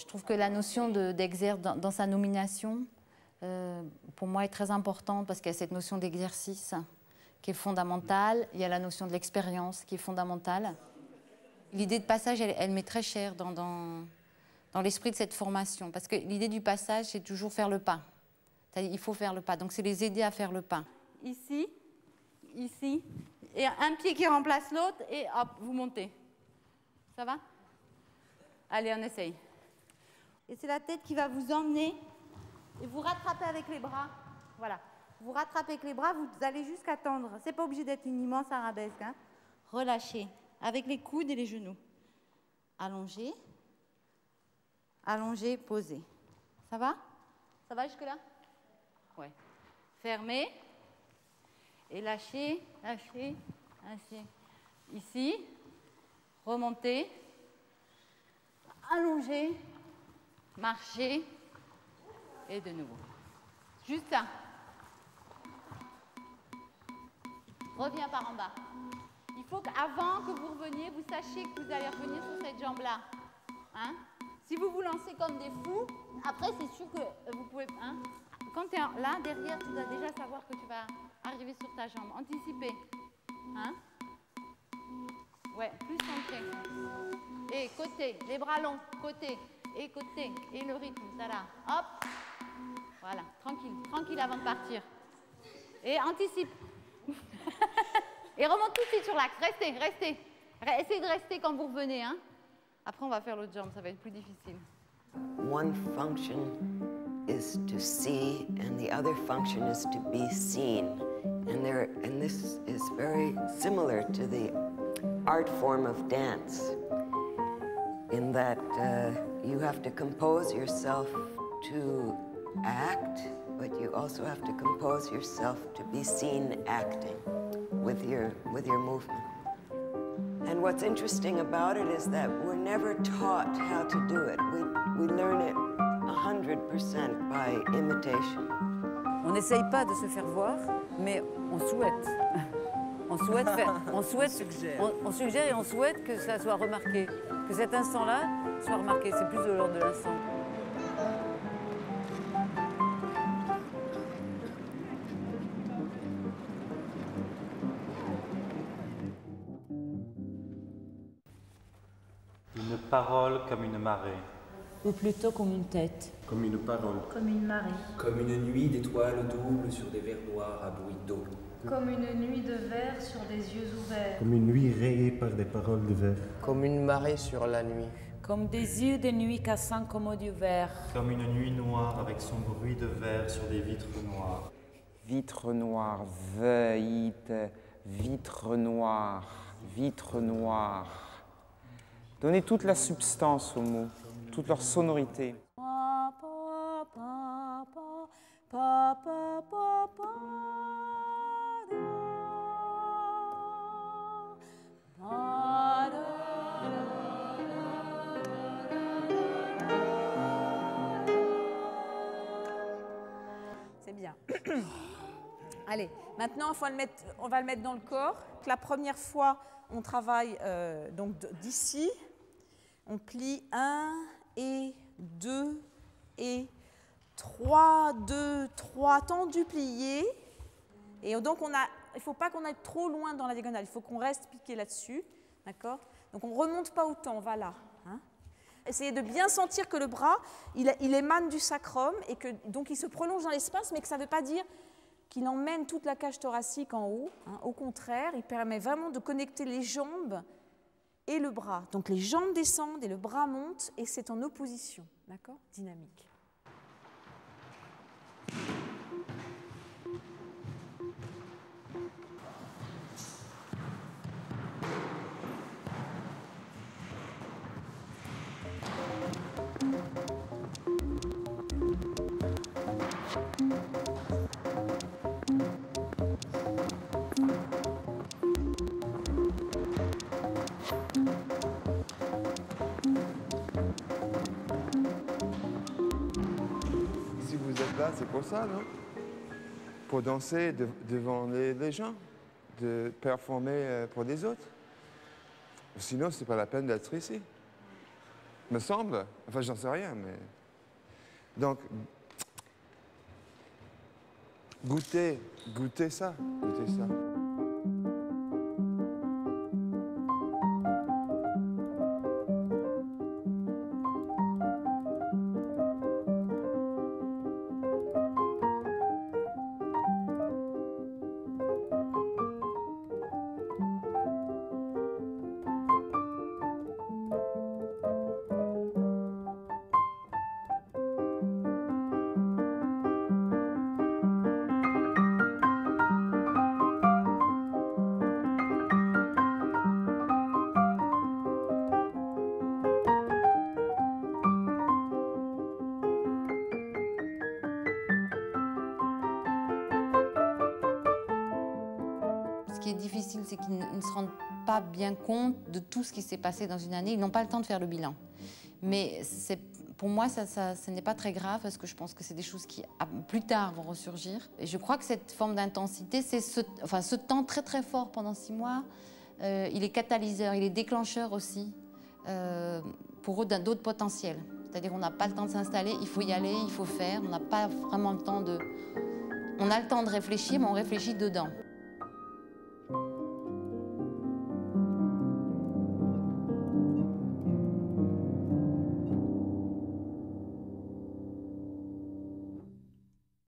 Je trouve que la notion d'exerce dans sa nomination, pour moi, est très importante parce qu'il y a cette notion d'exercice qui est fondamentale. Il y a la notion de l'expérience qui est fondamentale. L'idée de passage, elle m'est très chère dans l'esprit de cette formation. Parce que l'idée du passage, c'est toujours faire le pas. Il faut faire le pas. Donc, c'est les aider à faire le pas. Ici, ici, et un pied qui remplace l'autre, et hop, vous montez. Ça va? Allez, on essaye. Et c'est la tête qui va vous emmener et vous rattraper avec les bras. Voilà. Vous rattrapez avec les bras, vous allez jusqu'à tendre. C'est pas obligé d'être une immense arabesque. Hein. Relâchez. Avec les coudes et les genoux. Allongez. Allongez, posez. Ça va? Ça va jusque-là? Ouais. Fermez. Et lâchez, lâchez, lâchez. Ici. Remontez. Allongez. Marchez. Et de nouveau. Juste ça. Reviens par en bas. Il faut qu'avant que vous reveniez, vous sachiez que vous allez revenir sur cette jambe-là. Hein? Si vous vous lancez comme des fous, après, c'est sûr que vous pouvez... Hein? Quand tu es là, derrière, tu dois déjà savoir que tu vas arriver sur ta jambe. Anticiper. Hein? Ouais, plus centré. Et côté, les bras longs, côté, et côté, et le rythme, ça là. Hop. Voilà, tranquille, tranquille avant de partir. Et anticipe. Et remonte tout de suite sur l'axe. Restez, restez. Essayez de rester quand vous revenez. Hein. Après, on va faire l'autre jambe, ça va être plus difficile. One function is to see, and the other function is to be seen. And this is very similar to the art form of dance, in that you have to compose yourself to act, but you also have to compose yourself to be seen acting with your movement. And what's interesting about it is that we're never taught how to do it. We learn it 100% by imitation. On n'essaye pas de se faire voir, mais on souhaite. On souhaite faire, on suggère et on souhaite que ça soit remarqué, que cet instant-là soit remarqué. C'est plus de l'ordre de l'instant. Une parole comme une marée. Ou plutôt comme une tête. Comme une parole. Comme une marée. Comme une nuit d'étoiles doubles sur des vers noirs à bruit d'eau. Comme une nuit de verre sur des yeux ouverts. Comme une nuit rayée par des paroles de verre. Comme une marée sur la nuit. Comme des yeux de nuit cassant comme du verre. Comme une nuit noire avec son bruit de verre sur des vitres noires. Vitre noire, veit, vitre noire, vitre noire. Donnez toute la substance aux mots, toute leur sonorité. C'est bien. Allez, maintenant, on va le mettre dans le corps. La première fois, on travaille donc d'ici. On plie 1 et 2 et 3, 2, 3, tendu, plié. Et donc, il ne faut pas qu'on aille trop loin dans la diagonale. Il faut qu'on reste piqué là-dessus. D'accord? Donc, on ne remonte pas autant. On va là. Hein? Essayez de bien sentir que le bras, il émane du sacrum et que donc il se prolonge dans l'espace, mais que ça ne veut pas dire qu'il emmène toute la cage thoracique en haut. Hein. Au contraire, il permet vraiment de connecter les jambes et le bras. Donc les jambes descendent et le bras monte et c'est en opposition, d'accord? Dynamique. C'est pour ça, non? Pour danser devant les gens, de performer pour les autres. Sinon, c'est pas la peine d'être ici. Me semble. Enfin, j'en sais rien, mais... Donc, goûtez ça. Goûtez ça. Ce qui est difficile, c'est qu'ils ne se rendent pas bien compte de tout ce qui s'est passé dans une année. Ils n'ont pas le temps de faire le bilan. Mais pour moi, ce n'est pas très grave parce que je pense que c'est des choses qui, plus tard, vont ressurgir. Et je crois que cette forme d'intensité, c'est ce temps très très fort pendant 6 mois, il est catalyseur, il est déclencheur aussi pour eux d'autres potentiels. C'est-à-dire qu'on n'a pas le temps de s'installer, il faut y aller, il faut faire. On n'a pas vraiment le temps de... On a le temps de réfléchir, mais on réfléchit dedans.